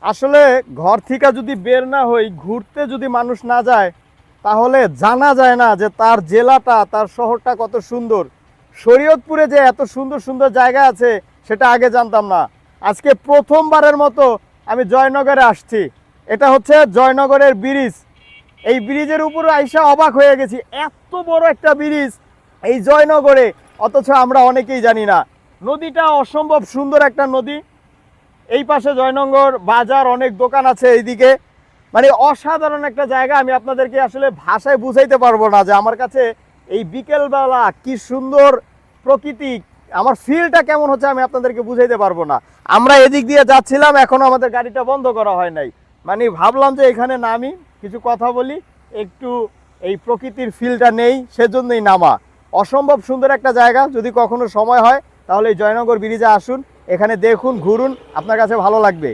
আসলে ঘর থেকে যদি বের না হই, ঘুরতে যদি মানুষ না যায়, তাহলে জানা যায় না যে তার জেলাটা, তার শহরটা কত সুন্দর। শরীয়তপুরে যে এত সুন্দর সুন্দর জায়গা আছে সেটা আগে জানতাম না। আজকে প্রথমবারের মতো আমি জয়নগরে আসছি। এটা হচ্ছে জয়নগরের ব্রিজ। এই ব্রিজের উপরে আইসা অবাক হয়ে গেছি, এত বড় একটা ব্রিজ এই জয়নগরে, অথচ আমরা অনেকেই জানি না। নদীটা অসম্ভব সুন্দর একটা নদী। এই পাশে জয়নগর বাজার, অনেক দোকান আছে এইদিকে। মানে অসাধারণ একটা জায়গা। আমি আপনাদেরকে আসলে ভাষায় বুঝাইতে পারবো না যে আমার কাছে এই বিকেলবেলা কি সুন্দর প্রকৃতি, আমার ফিলটা কেমন হচ্ছে আমি আপনাদেরকে বুঝাইতে পারবো না। আমরা এদিক দিয়ে যাচ্ছিলাম, এখনো আমাদের গাড়িটা বন্ধ করা হয় নাই। মানে ভাবলাম যে এখানে নামি, কিছু কথা বলি, একটু এই প্রকৃতির ফিলটা নেই, সেজন্যই নামা। অসম্ভব সুন্দর একটা জায়গা। যদি কখনো সময় হয় তাহলে এই জয়নগর ব্রিজে আসুন, এখানে দেখুন, ঘুরুন, আপনার কাছে ভালো লাগবে।